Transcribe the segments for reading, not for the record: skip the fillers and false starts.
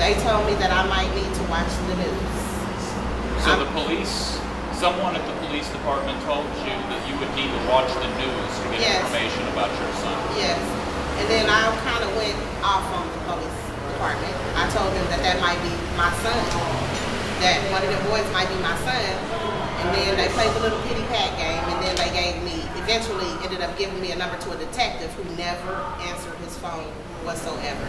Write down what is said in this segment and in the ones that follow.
They told me that I might need to watch the news. So the police, someone at the police department told you that you would need to watch the news to get information about your son. Yes. And then I kind of went off on the police department. I told them that that might be my son. That one of the boys might be my son. And then they played the little pity pat game, and then they eventually ended up giving me a number to a detective who never answered his phone whatsoever.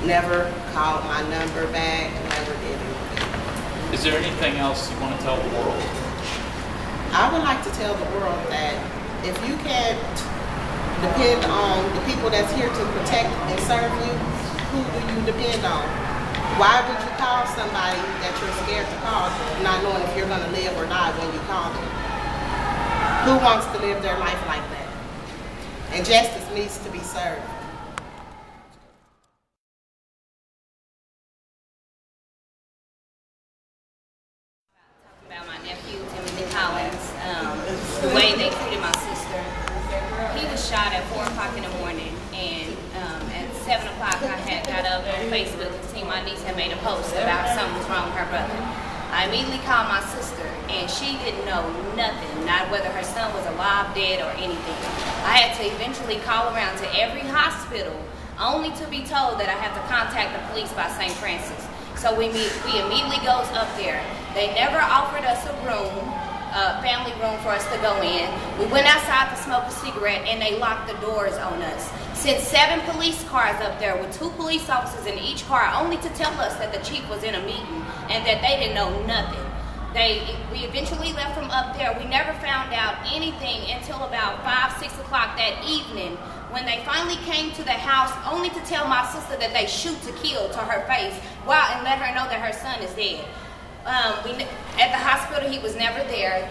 Never called my number back, never did anything. Is there anything else you want to tell the world? I would like to tell the world that if you can't depend on the people that's here to protect and serve you, who do you depend on? Why would you call somebody that you're scared to call, not knowing if you're going to live or die when you call them? Who wants to live their life like that? And justice needs to be served. About my nephew, Timothy Collins, the way they treated my sister. He was shot at 4 o'clock in the morning, and at 7 o'clock I had got up on Facebook and seen my niece had made a post about something was wrong with her brother. I immediately called my sister, and she didn't know nothing, not whether her son was alive, dead, or anything. I had to eventually call around to every hospital, only to be told that I had to contact the police by St. Francis. So we immediately goes up there. They never offered us a room, family room for us to go in. We went outside to smoke a cigarette, and they locked the doors on us. Sent 7 police cars up there with 2 police officers in each car, only to tell us that the chief was in a meeting and that they didn't know nothing. We eventually left from up there. We never found out anything until about 5, 6 o'clock that evening, when they finally came to the house, only to tell my sister that they shoot to kill to her face, and let her know that her son is dead. At the hospital, he was never there.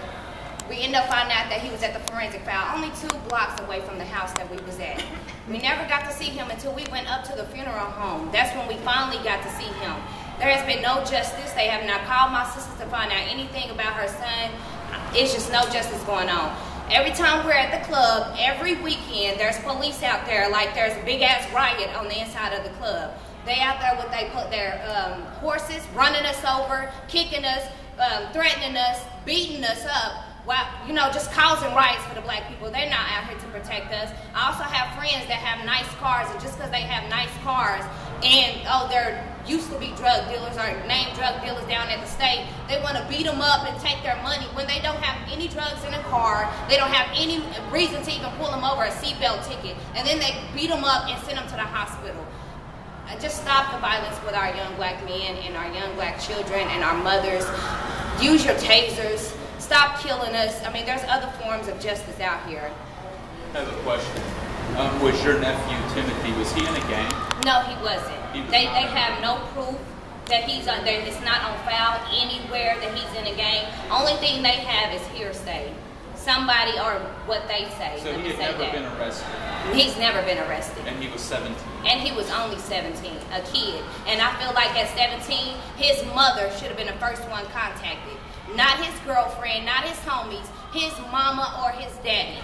We ended up finding out that he was at the forensic file, only 2 blocks away from the house that we was at. We never got to see him until we went up to the funeral home. That's when we finally got to see him. There has been no justice. They have not called my sister to find out anything about her son. It's just no justice going on. Every time we're at the club, every weekend, there's police out there, like there's a big-ass riot on the inside of the club. They out there with their horses, running us over, kicking us, threatening us, beating us up. Well, just causing riots for the black people. They're not out here to protect us. I also have friends that have nice cars, and just because they have nice cars and, they're used to be drug dealers or named drug dealers down at the state, they want to beat them up and take their money when they don't have any drugs in a car. They don't have any reason to even pull them over a seatbelt ticket. And then they beat them up and send them to the hospital. Just stop the violence with our young black men and our young black children and our mothers. Use your tasers. Stop killing us. I mean, there's other forms of justice out here. I have a question. Was your nephew, Timothy, was he in a gang? No, he wasn't. They have no proof that he's on there. It's not on file anywhere that he's in a gang. Only thing they have is hearsay. Somebody or what they say. So he had never been arrested? He's never been arrested. And he was 17? And he was only 17, a kid. And I feel like at 17, his mother should have been the first one contacted. Not his girlfriend, not his homies, his mama or his daddy.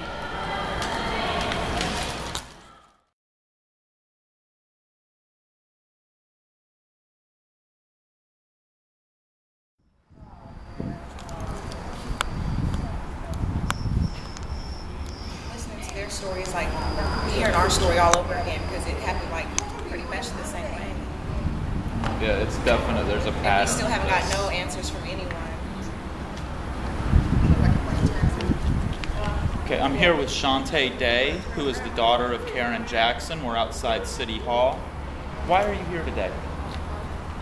Listening to their stories, like hearing our story all over again, because it happened like pretty much the same way. Yeah, it's definite. There's a pattern. And we still haven't got no answers from anyone. Okay, I'm here with Shantae Day, who is the daughter of Karen Jackson. We're outside City Hall. Why are you here today?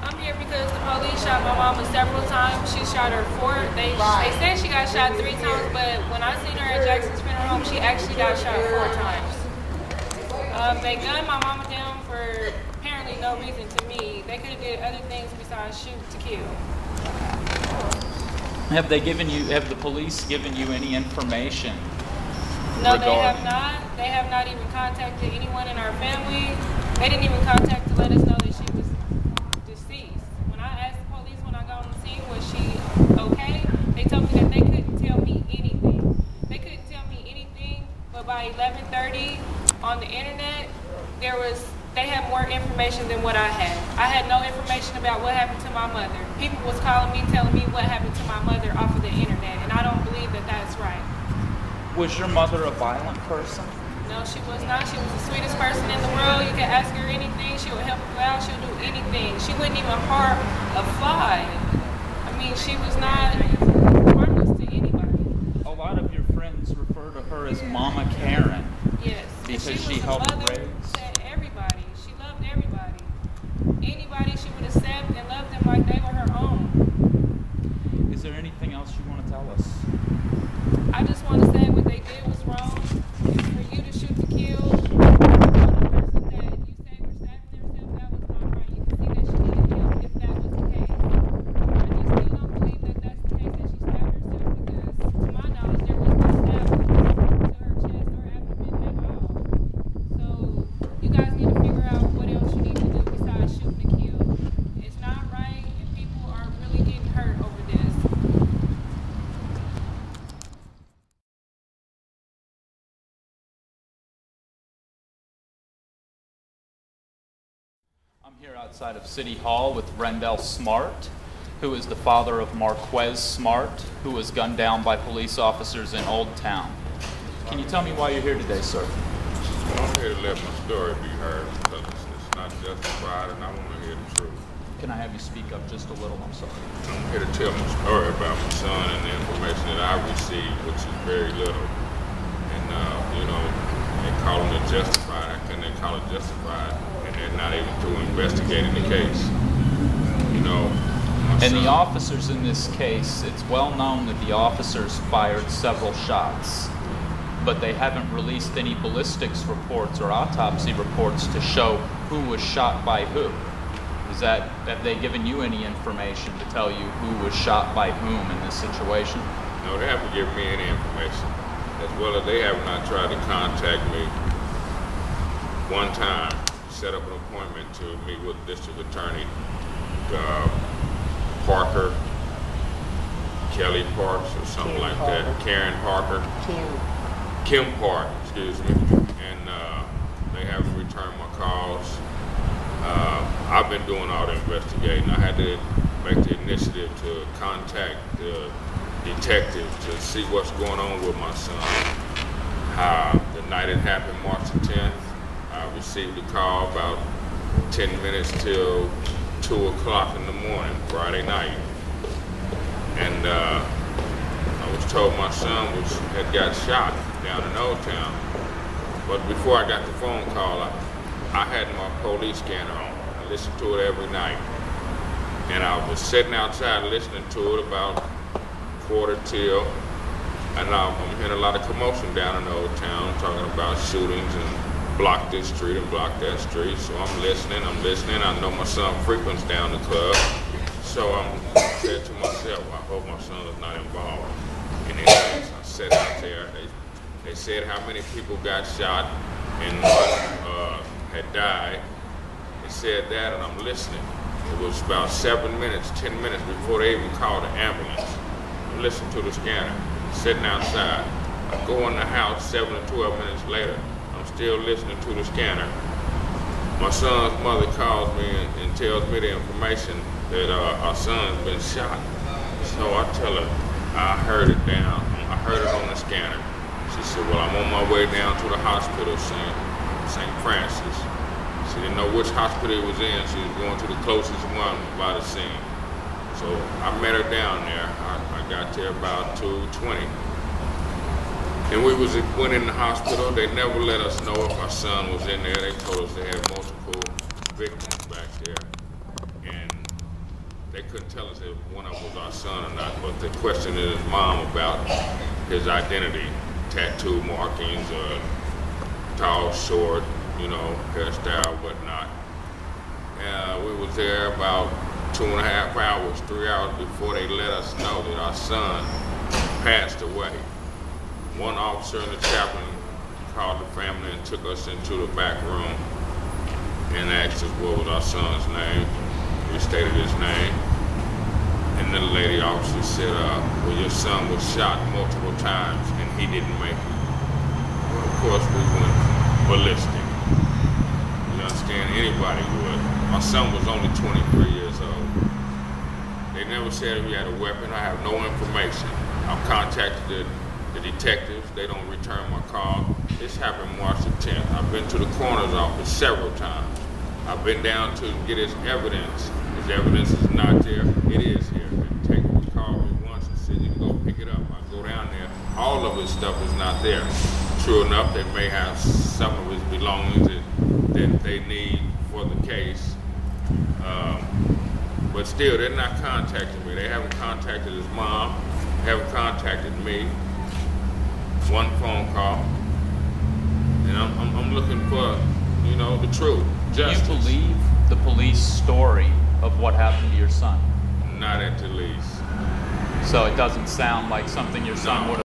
I'm here because the police shot my mama several times. She shot her 4. They said she got shot 3 times, but when I seen her at Jackson's funeral home, she actually got shot 4 times. They gunned my mama down for apparently no reason to me. They could have did other things besides shoot to kill. Have the police given you any information? No, they have not. They have not even contacted anyone in our family. They didn't even contact to let us know that she was deceased. When I asked the police when I got on the scene, was she okay? They told me that they couldn't tell me anything. They couldn't tell me anything, but by 11:30 on the internet, they had more information than what I had. I had no information about what happened to my mother. People was calling me, telling me what happened to my mother off of the internet, and I don't believe that that's right. Was your mother a violent person? No, she was not. She was the sweetest person in the world. You can ask her anything. She will help you out. She'll do anything. She wouldn't even harm a fly. I mean, she was not harmless to anybody. A lot of your friends refer to her as Mama Karen. Yes. Because she helped raise. To everybody. She loved everybody. Anybody she would accept and love them like they were her own. Is there anything else you want to tell us? I just want to say what they did was wrong. For you to shoot to kill the person that you say were stabbing themselves, that was not right. You can see that she needed help if that was the case. I just still don't believe that that's the case, that she stabbed herself, because to my knowledge there was no stab to her chest or abdomen at all. So you guys need to figure out what else you need to do besides shooting to kill. It's not right, and people are really getting hurt over this. I'm here outside of City Hall with Rendell Smart, who is the father of Marquez Smart, who was gunned down by police officers in Old Town. Can you tell me why you're here today, sir? Well, I'm here to let my story be heard, because it's not justified, and I want to hear the truth. Can I have you speak up just a little? I'm sorry. I'm here to tell my story about my son and the information that I received, which is very little. And, you know, they call it justified. How can they call it justified? And they're not able to investigate the case. You know, and the officers in this case, it's well known that the officers fired several shots, but they haven't released any ballistics reports or autopsy reports to show who was shot by who. Have they given you any information to tell you who was shot by whom in this situation? No, they haven't given me any information. As well as they have not tried to contact me one time, set up an appointment to meet with District Attorney Parker, Kelly Parks or something like that, Karen Parker. Kim Park, excuse me. And they haven't returned my calls. I've been doing all the investigating. I had to make the initiative to contact the detective to see what's going on with my son. The night it happened, March the 10th, I received a call about 10 minutes till 2 o'clock in the morning, Friday night. And I was told my son had got shot down in Old Town. But before I got the phone call, I had my police scanner on. I listened to it every night. And I was sitting outside listening to it about 1:45, and I'm hearing a lot of commotion down in Old Town, talking about shootings and block this street and block that street. So I'm listening. I know my son frequents down the club. So I said to myself, I hope my son is not involved in anything. So I sat out there. They said how many people got shot and one had died. They said that, and I'm listening. It was about 7 minutes, 10 minutes before they even called the ambulance. I'm listening to the scanner, sitting outside. I go in the house 7 to 12 minutes later. I'm still listening to the scanner. My son's mother calls me and tells me the information that our son's been shot. So I tell her, I heard it on the scanner. She said, well, I'm on my way down to the hospital, St. Francis. She didn't know which hospital it was in. She was going to the closest one by the scene. So I met her down there. I got there about 2:20. And we went in the hospital. They never let us know if our son was in there. They told us they had multiple victims back there. And they couldn't tell us if one of them was our son or not. But they questioned his mom about his identity, tattoo markings, tall, short, hairstyle, whatnot. We was there about 2.5 hours, 3 hours before they let us know that our son passed away. One officer and the chaplain called the family and took us into the back room and asked us what was our son's name. We stated his name. And the lady officer said, well, your son was shot multiple times and he didn't make it. Well, of course, we went ballistic. You understand? understand anybody would. My son was only 23 years old. They never said he had a weapon. I have no information. I've contacted the detectives. They don't return my call. This happened March the 10th. I've been to the coroner's office several times. I've been down to get his evidence. His evidence is not there. It is here. The detective called me once and said, you can go pick it up. I go down there. All of his stuff is not there. True enough, they may have some of his belongings that they need for the case. But still, they're not contacting me. They haven't contacted his mom, haven't contacted me. One phone call. And I'm looking for, you know, the truth, justice. Do you believe the police story of what happened to your son? Not at the least. So it doesn't sound like something your son No. would